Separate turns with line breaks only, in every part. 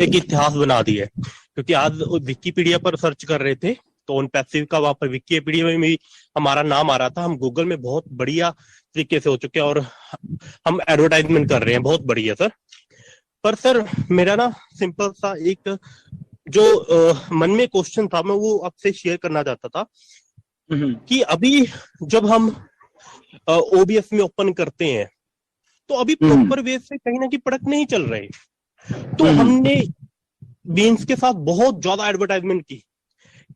एक इतिहास बना दिया है। क्योंकि आज विकिपीडिया पर सर्च कर रहे थे तो उन पैसिव का वहां पर विकिपीडिया में भी हमारा नाम आ रहा था। हम गूगल में बहुत बढ़िया तरीके से हो चुके हैं और हम एडवर्टाइजमेंट कर रहे हैं, बहुत बढ़िया सर। पर सर मेरा ना सिंपल सा एक जो मन में क्वेश्चन था, मैं वो आपसे शेयर करना चाहता था कि अभी जब हम ओबीएस में ओपन करते हैं तो अभी प्रॉपर वे से कहीं ना कहीं प्रोडक्ट नहीं चल रहे, तो हमने बीन्स के साथ बहुत ज्यादा एडवर्टाइजमेंट की।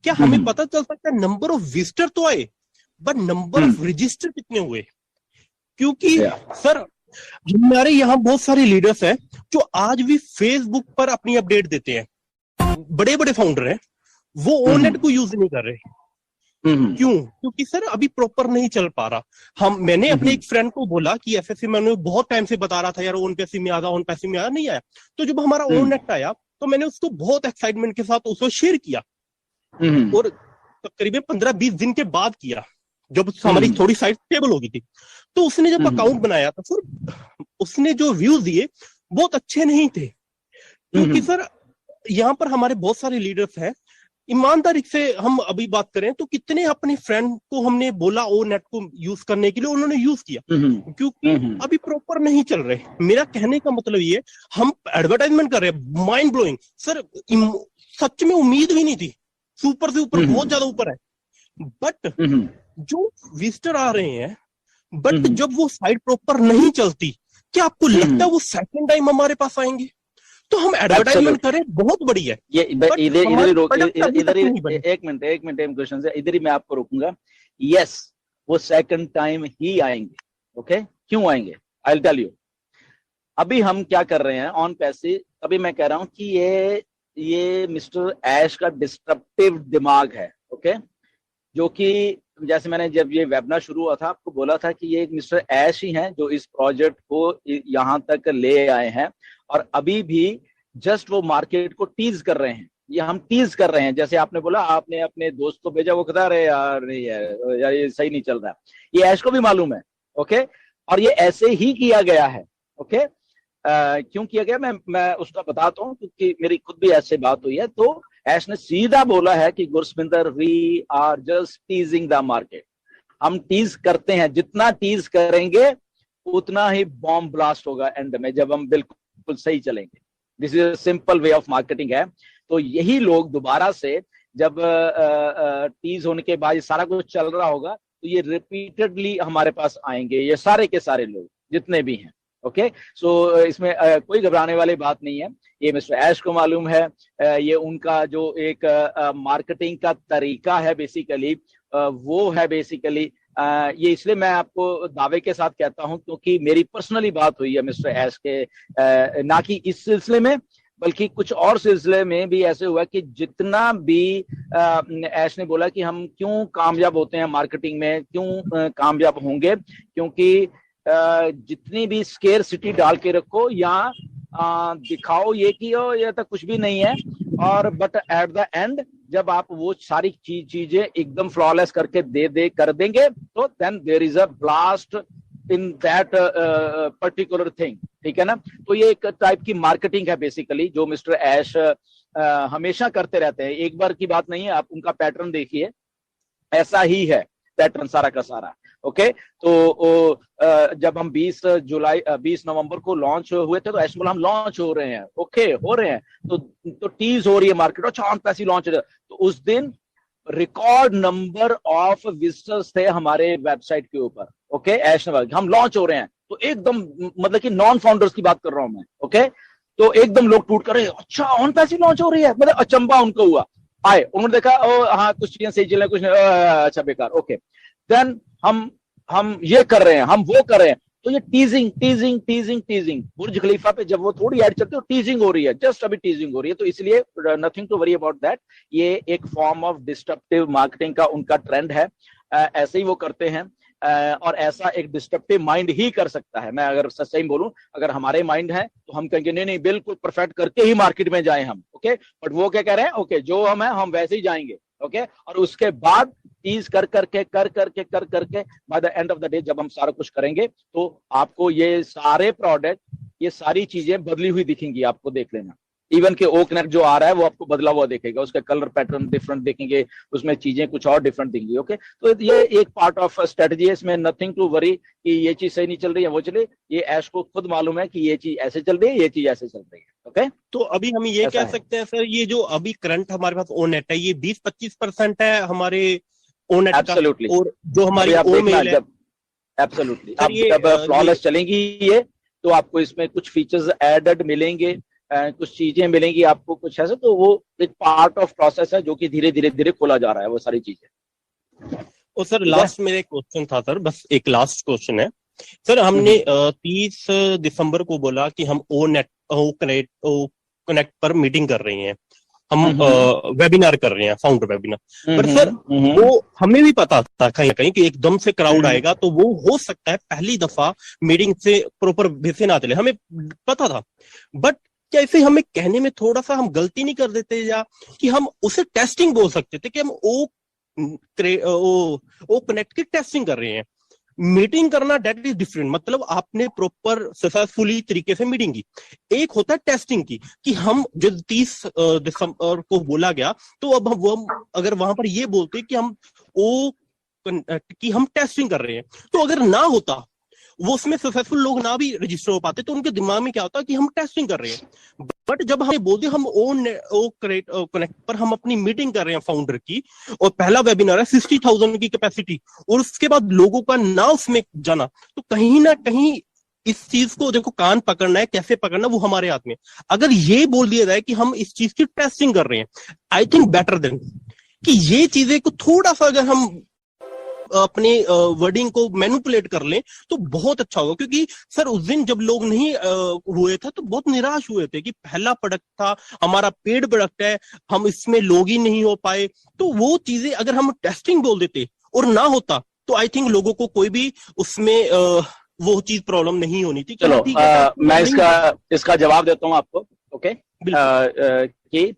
क्या हमें पता चल सकता है नंबर ऑफ विजिटर तो आए बट नंबर ऑफ रजिस्टर कितने हुए? क्योंकि सर हमारे यहाँ बहुत सारे लीडर्स हैं जो आज भी फेसबुक पर अपनी अपडेट देते हैं, बड़े बड़े फाउंडर हैं, वो ओनेट को यूज नहीं कर रहे। क्यों? क्योंकि सर अभी प्रॉपर नहीं चल पा रहा। मैंने अपने एक फ्रेंड को बोला कि एफएससी मैंने बहुत टाइम से बता रहा था यार ओन पैसे में आया, ओन पैसे में आया, नहीं आया। तो जब हमारा ओनेट आया तो मैंने उसको बहुत एक्साइटमेंट के साथ उसको शेयर किया और करीबन 15-20 दिन के बाद किया, जब हमारी थोड़ी साइट स्टेबल हो गई थी। तो उसने जब अकाउंट बनाया था सर, उसने जो व्यूज दिए बहुत अच्छे नहीं थे। क्योंकि सर यहाँ पर हमारे बहुत सारे लीडर्स हैं, ईमानदारी से हम अभी बात करें तो कितने अपने फ्रेंड को हमने बोला ओ नेट को यूज करने के लिए, उन्होंने यूज किया क्योंकि अभी प्रॉपर नहीं चल रहे। मेरा कहने का मतलब ये, हम एडवर्टाइजमेंट कर रहे हैं माइंड ब्लोइंग सर, सच में उम्मीद भी नहीं थी, सुपर से ऊपर बहुत ज्यादा ऊपर है। बट जो विजिटर आ रहे हैं, बट जब वो साइट प्रॉपर नहीं चलती, क्या आपको लगता है वो सेकंड टाइम हमारे पास आएंगे? तो हम एडवर्टाइजमेंट करें बहुत बड़ी है।
ये इधर ही एक मिनट क्वेश्चन से इधर ही मैं आपको रोकूंगा। यस, वो सेकंड टाइम ही आएंगे। ओके, क्यों आएंगे? I will tell you. अभी हम क्या कर रहे हैं ऑन पैसे, अभी मैं कह रहा हूं कि ये मिस्टर ऐश का डिस्ट्रप्टिव दिमाग है। ओके, जो कि जैसे मैंने जब ये वेबिनार शुरू हुआ था आपको बोला था कि ये एक मिस्टर ऐश ही हैं जो इस प्रोजेक्ट को यहाँ तक ले आए हैं, और अभी भी जस्ट वो मार्केट को टीज कर रहे हैं। ये हम टीज कर रहे हैं, जैसे आपने बोला आपने अपने दोस्त को भेजा, वो कहता रहे यार नहीं यार ये सही नहीं चल रहा। ये ऐश को भी मालूम है। ओके, और ये ऐसे ही किया गया है। ओके, क्यों किया गया मैं उसका बताता हूँ, क्योंकि मेरी खुद भी ऐसे बात हुई है। तो ऐश ने सीधा बोला है कि Gurswinder we are just teasing the market. हम टीज करते हैं, जितना टीज करेंगे उतना ही बॉम्ब ब्लास्ट होगा एंड में, जब हम बिल्कुल सही चलेंगे। This is a simple way of marketing है। तो यही लोग दोबारा से जब टीज होने के बाद ये सारा कुछ चल रहा होगा तो ये रिपीटेडली हमारे पास आएंगे, ये सारे के सारे लोग जितने भी हैं। ओके, सो इसमें कोई घबराने वाली बात नहीं है। ये मिस्टर ऐश को मालूम है, ये उनका जो एक मार्केटिंग का तरीका है बेसिकली, वो है बेसिकली ये इसलिए मैं आपको दावे के साथ कहता हूं क्योंकि मेरी पर्सनली बात हुई है मिस्टर ऐश के, ना कि इस सिलसिले में बल्कि कुछ और सिलसिले में भी ऐसे हुआ कि जितना भी ऐश ने बोला कि हम क्यों कामयाब होते हैं मार्केटिंग में, क्यों कामयाब होंगे, क्योंकि जितनी भी स्केर सिटी डाल के रखो या दिखाओ ये कि ये तो कुछ भी नहीं है, और बट एट द एंड जब आप वो सारी चीजें एकदम फ्लॉलेस करके कर देंगे तो then there is a blast in that particular thing. ठीक है ना? तो ये एक टाइप की मार्केटिंग है बेसिकली जो मिस्टर ऐश हमेशा करते रहते हैं। एक बार की बात नहीं है, आप उनका पैटर्न देखिए, ऐसा ही है पैटर्न सारा का सारा। ओके, तो जब हम 20 नवंबर को लॉन्च हुए थे तो ऐश बोला हम लॉन्च हो रहे हैं। ओके, हो रहे हैं तो टीज हो रही है मार्केट, और चांद पैसी लॉन्च। तो उस दिन रिकॉर्ड नंबर ऑफ विजिटर्स थे हमारे वेबसाइट के ऊपर। ओके, ऐश ने हम लॉन्च हो रहे हैं तो एकदम मतलब कि नॉन फाउंडर्स की बात कर रहा हूं मैं। ओके, तो एकदम लोग टूट कर, अच्छा ऑन पैसी लॉन्च हो रही है, मतलब अचंबा उनको हुआ। आए, उन्होंने देखा हाँ कुछ चीजें सही चल रही, कुछ अच्छा बेकार। ओके, देन हम ये कर रहे हैं, हम वो कर रहे हैं। तो ये टीजिंग बुर्ज खलीफा पे जब वो थोड़ी ऐड चलती है टीजिंग हो रही है, जस्ट अभी टीजिंग हो रही है। तो इसलिए nothing to worry about that, ये एक फॉर्म ऑफ डिस्ट्रप्टिव मार्केटिंग का उनका ट्रेंड है। ऐसे ही वो करते हैं, और ऐसा एक डिस्ट्रप्टिव माइंड ही कर सकता है। मैं अगर सही बोलूं, अगर हमारे माइंड है तो हम कहेंगे नहीं बिल्कुल परफेक्ट करके ही मार्केट में जाए हम। ओके, बट वो क्या कह रहे हैं, ओके जो हम है हम वैसे ही जाएंगे। ओके, और उसके बाद टीज कर करके by the end of the day जब हम सारा कुछ करेंगे तो आपको ये सारे प्रोडक्ट, ये सारी चीजें बदली हुई दिखेंगी, आपको देख लेना। इवन के ओ कनेक्ट जो आ रहा है वो आपको बदला हुआ देखेगा, उसका कलर पैटर्न डिफरेंट देखेंगे, उसमें चीजें कुछ और डिफरेंट दिखेंगी। ओके, तो ये एक पार्ट ऑफ स्ट्रेटजी है, इसमें नथिंग टू वरी कि ये चीज सही नहीं चल रही है वो चले, ये ऐश को खुद मालूम है कि ये चीज ऐसे चल रही है, ये चीज ऐसे चल रही है। ओके,
तो अभी हम ये कह सकते हैं सर, ये जो अभी करंट हमारे पास ओ नेट है ये 20-25% है हमारे ओ नेट का, और जो हमारी ओ मेल है
एब्सोल्युटली अब जब फ्लॉलेस चलेंगी ये, तो आपको इसमें कुछ फीचर्स एडेड मिलेंगे, कुछ चीजें मिलेंगी आपको कुछ ऐसा, तो वो एक पार्ट ऑफ प्रोसेस है जो कि धीरे धीरे धीरे खोला जा रहा है वो सारी चीजें।
और सर लास्ट मेरा एक क्वेश्चन था सर, बस एक लास्ट क्वेश्चन है सर। हमने 30 दिसंबर को बोला कि हम ओ कनेक्ट पर मीटिंग कर रहे हैं, हम वेबिनार कर रहे हैं, फाउंडर वेबिनार। पर सर वो हमें भी पता था कहीं ना कहीं कि एकदम से क्राउड आएगा, तो वो हो सकता है पहली दफा मीटिंग से प्रॉपर वे से ना चले, हमें पता था। बट क्या इसे हमें कहने में थोड़ा सा हम गलती नहीं कर देते, या कि हम उसे टेस्टिंग बोल सकते थे कि हम ओ कनेक्ट की टेस्टिंग कर रहे हैं। मीटिंग करना दैट इज डिफरेंट, मतलब आपने प्रॉपर सक्सेसफुली तरीके से मीटिंग की। एक होता है टेस्टिंग की, कि हम जो 30 दिसंबर को बोला गया, तो अब हम अगर वहां पर ये बोलते कि हम टेस्टिंग कर रहे हैं, तो अगर ना होता वो उसमें सक्सेसफुल लोग ना भी रजिस्टर हो पाते, तो उनके दिमाग में क्या होता कि हम टेस्टिंग कर रहे हैं। बट जब हमें बोलते हम ओ कनेक्ट पर हम अपनी मीटिंग कर रहे हैं फाउंडर की, और पहला वेबिनार है 60,000 की कैपेसिटी, और उसके बाद लोगों का ना उसमें जाना, तो कहीं ना कहीं इस चीज को देखो, कान पकड़ना है, कैसे पकड़ना वो हमारे हाथ में। अगर ये बोल दिया जाए कि हम इस चीज की टेस्टिंग कर रहे हैं, आई थिंक बेटर देन कि ये चीजें को थोड़ा सा अगर हम अपने वर्डिंग को मैनिपुलेट कर लें तो बहुत अच्छा होगा। क्योंकि सर उस दिन जब लोग नहीं हुए थे तो बहुत निराश हुए थे कि पहला प्रोडक्ट था, हमारा पेड प्रोडक्ट है, हम इसमें लोग ही नहीं हो पाए। तो वो चीजें अगर हम टेस्टिंग बोल देते और ना होता, तो आई थिंक लोगों को कोई भी उसमें वो चीज प्रॉब्लम नहीं होनी थी।
चलो मैं इसका जवाब देता हूं आपको। ओके, कि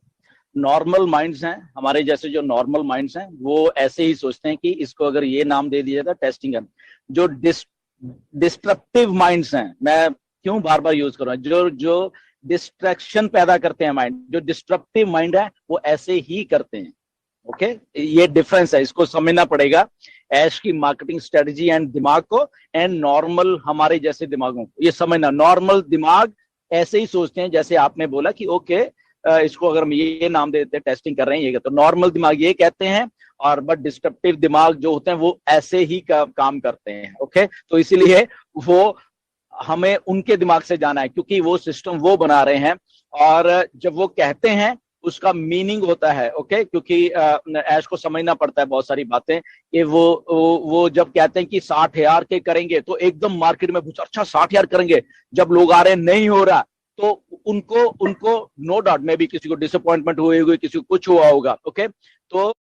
नॉर्मल माइंड्स हैं, हमारे जैसे जो नॉर्मल माइंड्स हैं वो ऐसे ही सोचते हैं कि इसको अगर ये नाम दे दिया था टेस्टिंग है। जो डिस्ट्रक्टिव माइंड्स हैं, मैं क्यों बार बार यूज कर रहा हूं, जो डिस्ट्रैक्शन पैदा करते हैं माइंड, जो डिस्ट्रक्टिव माइंड है वो ऐसे ही करते हैं। ओके, ये डिफरेंस है, इसको समझना पड़ेगा, ऐश की मार्केटिंग स्ट्रेटजी एंड दिमाग को, एंड नॉर्मल हमारे जैसे दिमागों को। ये समझना, नॉर्मल दिमाग ऐसे ही सोचते हैं जैसे आपने बोला कि ओके इसको अगर हम ये नाम दे देते हैं टेस्टिंग कर रहे हैं, ये तो नॉर्मल दिमाग ये कहते हैं, और बट डिस्ट्रक्टिव दिमाग जो होते हैं वो ऐसे ही काम करते हैं। ओके, तो इसीलिए वो हमें उनके दिमाग से जाना है, क्योंकि वो सिस्टम वो बना रहे हैं, और जब वो कहते हैं उसका मीनिंग होता है। ओके, क्योंकि ऐश को समझना पड़ता है बहुत सारी बातें, कि वो जब कहते हैं कि 60,000 के करेंगे, तो एकदम मार्केट में पूछा अच्छा 60,000 करेंगे, जब लोग आ रहे हैं नहीं हो रहा, तो उनको नो डाउट में भी किसी को डिसअपॉइंटमेंट हुई होगी, किसी को कुछ हुआ होगा। ओके, तो